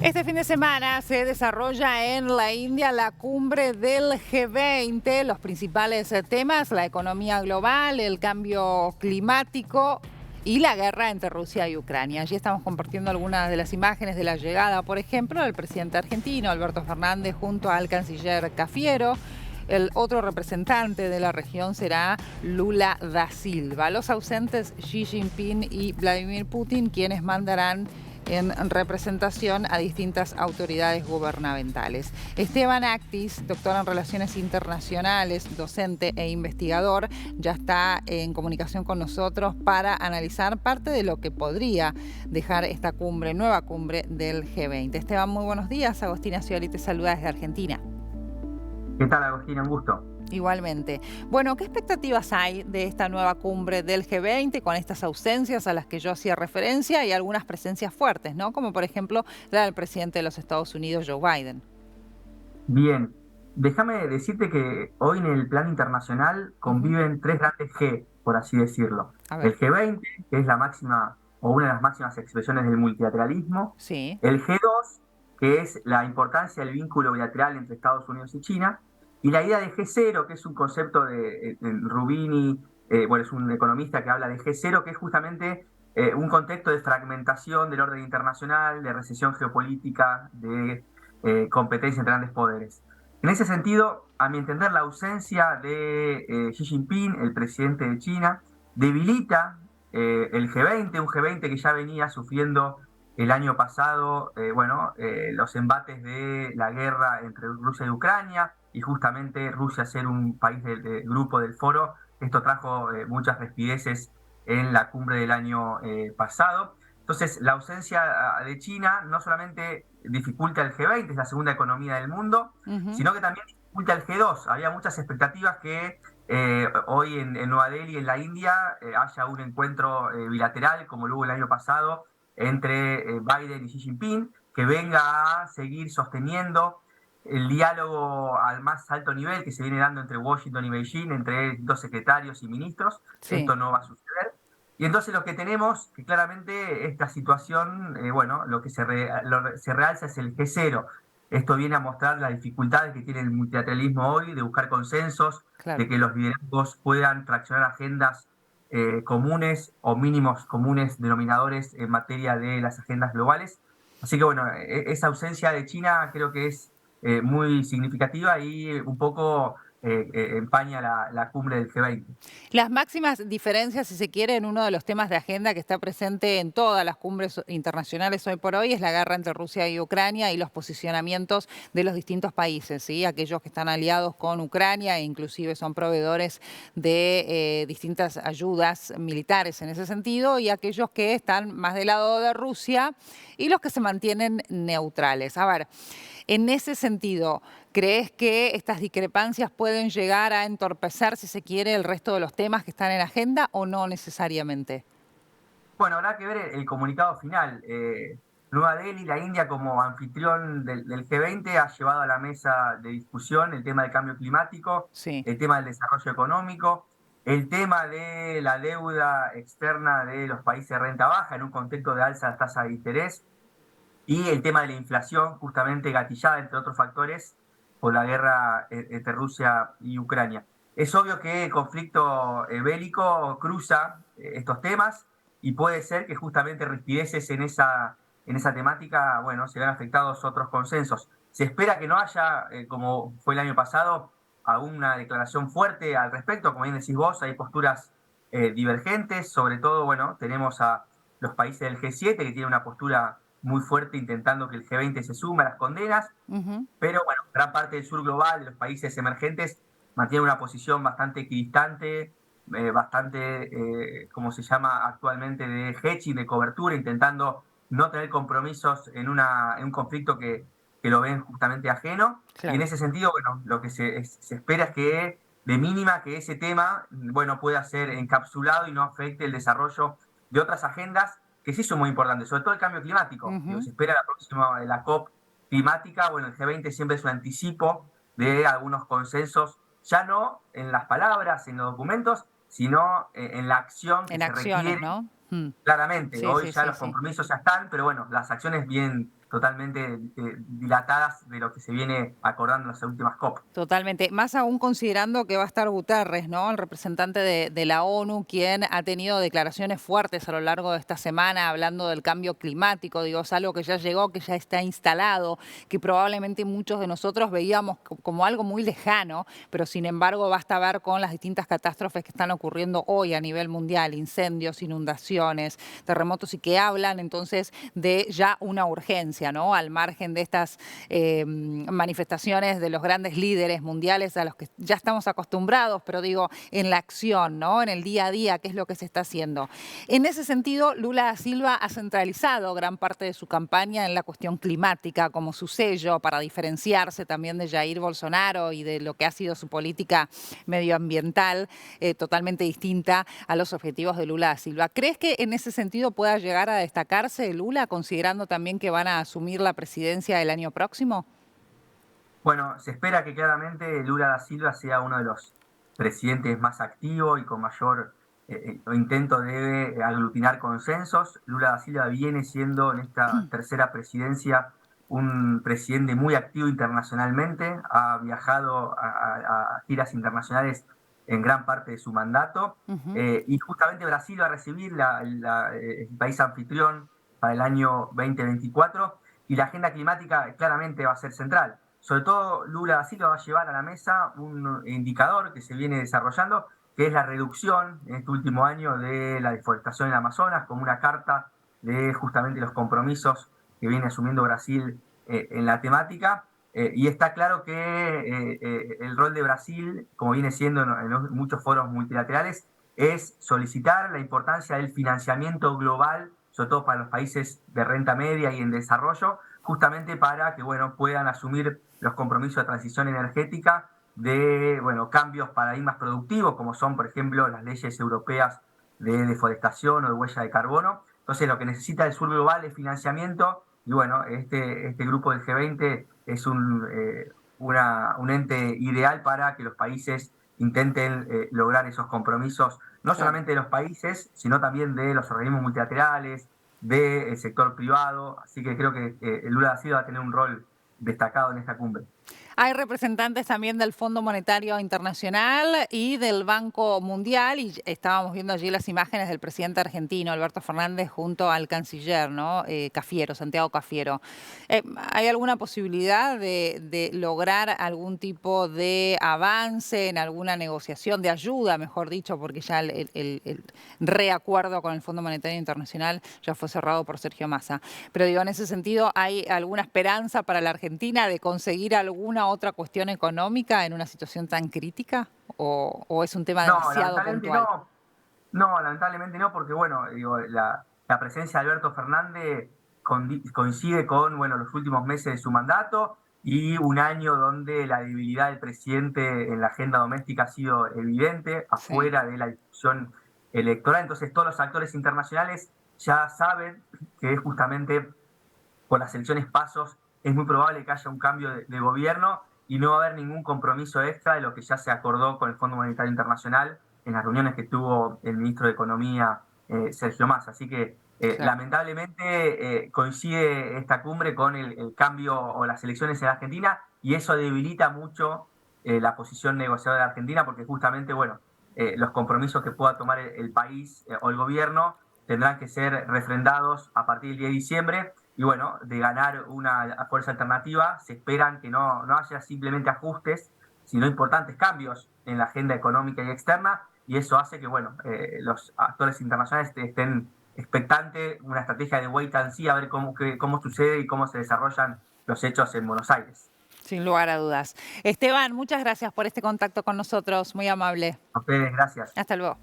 Este fin de semana se desarrolla en la India la cumbre del G20. Los principales temas: la economía global, el cambio climático y la guerra entre Rusia y Ucrania. Allí estamos compartiendo algunas de las imágenes de la llegada, por ejemplo, del presidente argentino, Alberto Fernández, junto al canciller Cafiero. El otro representante de la región será Lula da Silva. Los ausentes Xi Jinping y Vladimir Putin, quienes mandarán en representación a distintas autoridades gubernamentales. Esteban Actis, doctor en Relaciones Internacionales, docente e investigador, ya está en comunicación con nosotros para analizar parte de lo que podría dejar esta cumbre, nueva cumbre del G20. Esteban, muy buenos días. Agostina Scioli te saluda desde Argentina. ¿Qué tal, Agostina? Un gusto. Igualmente. Bueno, ¿qué expectativas hay de esta nueva cumbre del G20 con estas ausencias a las que yo hacía referencia y algunas presencias fuertes, ¿no? Como por ejemplo la del presidente de los Estados Unidos, Joe Biden. Bien, déjame decirte que hoy en el plano internacional conviven tres grandes G, por así decirlo. A El ver, G20, que es la máxima o una de las máximas expresiones del multilateralismo. sí. El G2, que es la importancia del vínculo bilateral entre Estados Unidos y China. Y la idea de G0, que es un concepto de Rubini, bueno, es un economista que habla de G0, que es justamente un contexto de fragmentación del orden internacional, de recesión geopolítica, de competencia entre grandes poderes. En ese sentido, a mi entender, la ausencia de Xi Jinping, el presidente de China, debilita el G20, un G20 que ya venía sufriendo el año pasado, los embates de la guerra entre Rusia y Ucrania, y justamente Rusia ser un país del grupo del foro. Esto trajo muchas rispideces en la cumbre del año pasado. Entonces, la ausencia de China no solamente dificulta el G20, es la segunda economía del mundo, sino que también dificulta el G2. Había muchas expectativas que hoy en Nueva Delhi, en la India, haya un encuentro bilateral, como lo hubo el año pasado, entre Biden y Xi Jinping, que venga a seguir sosteniendo el diálogo al más alto nivel que se viene dando entre Washington y Beijing, entre dos secretarios y ministros. Sí. Esto no va a suceder. Y entonces lo que tenemos, que claramente esta situación, lo que se realza es el G0. Esto viene a mostrar las dificultades que tiene el multilateralismo hoy de buscar consensos, de Claro. que los liderazgos puedan traccionar agendas comunes o mínimos comunes denominadores en materia de las agendas globales. Así que bueno, esa ausencia de China creo que es muy significativa y un poco empaña la cumbre del G20. Las máximas diferencias, si se quiere, en uno de los temas de agenda que está presente en todas las cumbres internacionales hoy por hoy es la guerra entre Rusia y Ucrania y los posicionamientos de los distintos países, ¿sí? Aquellos que están aliados con Ucrania e inclusive son proveedores de distintas ayudas militares en ese sentido, y aquellos que están más del lado de Rusia y los que se mantienen neutrales. A ver, en ese sentido, ¿crees que estas discrepancias pueden llegar a entorpecer, si se quiere, el resto de los temas que están en agenda o no necesariamente? Bueno, habrá que ver el comunicado final. Nueva Delhi, la India, como anfitrión del G20, ha llevado a la mesa de discusión el tema del cambio climático, Sí. el tema del desarrollo económico, el tema de la deuda externa de los países de renta baja en un contexto de alza de tasa de interés, y el tema de la inflación, justamente gatillada, entre otros factores, por la guerra entre Rusia y Ucrania. Es obvio que el conflicto bélico cruza estos temas, y puede ser que justamente rispideces en esa temática, bueno, se vean afectados otros consensos. Se espera que no haya, como fue el año pasado, alguna declaración fuerte al respecto. Como bien decís vos, hay posturas divergentes. Sobre todo, bueno, tenemos a los países del G7 que tienen una postura muy fuerte intentando que el G20 se sume a las condenas, Ujú. pero bueno, gran parte del sur global, de los países emergentes, mantiene una posición bastante equidistante, como se llama actualmente, de hedging, de cobertura, intentando no tener compromisos en un conflicto que lo ven justamente ajeno. Y en Claro. ese sentido, bueno, lo que se espera es que, de mínima, que ese tema, bueno, pueda ser encapsulado y no afecte el desarrollo de otras agendas que sí son muy importantes, sobre todo el cambio climático. Digo, Ujú. se espera la próxima, la COP climática. Bueno, el G20 siempre es un anticipo de algunos consensos, ya no en las palabras, en los documentos, sino en la acción que En se acciones, requiere. ¿no? Claramente, Sí, hoy sí, ya sí, los sí. compromisos ya están, pero bueno, las acciones vienen totalmente dilatadas de lo que se viene acordando en las últimas COP. Totalmente, más aún considerando que va a estar Guterres, ¿no? El representante de la ONU, quien ha tenido declaraciones fuertes a lo largo de esta semana hablando del cambio climático. Digo, es algo que ya llegó, que ya está instalado, que probablemente muchos de nosotros veíamos como algo muy lejano, pero sin embargo basta ver con las distintas catástrofes que están ocurriendo hoy a nivel mundial, incendios, inundaciones, terremotos, y que hablan entonces de ya una urgencia, ¿no? Al margen de estas manifestaciones de los grandes líderes mundiales a los que ya estamos acostumbrados, pero digo, en la acción, ¿no? En el día a día, qué es lo que se está haciendo. En ese sentido, Lula da Silva ha centralizado gran parte de su campaña en la cuestión climática como su sello para diferenciarse también de Jair Bolsonaro y de lo que ha sido su política medioambiental totalmente distinta a los objetivos de Lula da Silva. ¿Crees que en ese sentido pueda llegar a destacarse Lula, considerando también que van a asumir la presidencia el año próximo? Bueno, se espera que claramente Lula da Silva sea uno de los presidentes más activos y con mayor intento de aglutinar consensos. Lula da Silva viene siendo en esta tercera presidencia un presidente muy activo internacionalmente, ha viajado a giras internacionales en gran parte de su mandato, y justamente Brasil va a recibir el país anfitrión para el año 2024, y la agenda climática claramente va a ser central. Sobre todo Lula da Silva va a llevar a la mesa un indicador que se viene desarrollando, que es la reducción en este último año de la deforestación en el Amazonas, como una carta de justamente los compromisos que viene asumiendo Brasil en la temática. Y está claro que el rol de Brasil, como viene siendo en muchos foros multilaterales, es solicitar la importancia del financiamiento global, sobre todo para los países de renta media y en desarrollo, justamente para que puedan asumir los compromisos de transición energética, de cambios paradigmas productivos, como son, por ejemplo, las leyes europeas de deforestación o de huella de carbono. Entonces, lo que necesita el sur global es financiamiento, y este grupo del G20 es un ente ideal para que los países intenten lograr esos compromisos, no solamente de los países, sino también de los organismos multilaterales, del sector privado. Así que creo que Lula da Silva va a tener un rol destacado en esta cumbre. Hay representantes también del Fondo Monetario Internacional y del Banco Mundial, y estábamos viendo allí las imágenes del presidente argentino, Alberto Fernández, junto al canciller, ¿no? Cafiero, Santiago Cafiero. ¿Hay alguna posibilidad de lograr algún tipo de avance en alguna negociación, de ayuda, mejor dicho, porque ya el reacuerdo con el Fondo Monetario Internacional ya fue cerrado por Sergio Massa? Pero digo, en ese sentido, ¿hay alguna esperanza para la Argentina de conseguir alguna otra cuestión económica en una situación tan crítica? ¿O es un tema demasiado puntual? No, lamentablemente no, porque la presencia de Alberto Fernández coincide con los últimos meses de su mandato y un año donde la debilidad del presidente en la agenda doméstica ha sido evidente, afuera de la discusión electoral. Entonces todos los actores internacionales ya saben que justamente con las elecciones pasos es muy probable que haya un cambio de gobierno y no va a haber ningún compromiso extra de lo que ya se acordó con el Fondo Monetario Internacional en las reuniones que tuvo el ministro de Economía, Sergio Massa. Así que lamentablemente coincide esta cumbre con el cambio o las elecciones en Argentina, y eso debilita mucho la posición negociadora de Argentina, porque justamente los compromisos que pueda tomar el país o el gobierno tendrán que ser refrendados a partir del 10 de diciembre. Y de ganar una fuerza alternativa, se esperan que no haya simplemente ajustes, sino importantes cambios en la agenda económica y externa, y eso hace que los actores internacionales estén expectantes, una estrategia de wait and see, a ver cómo sucede y cómo se desarrollan los hechos en Buenos Aires. Sin lugar a dudas. Esteban, muchas gracias por este contacto con nosotros, muy amable. A ustedes, gracias. Hasta luego.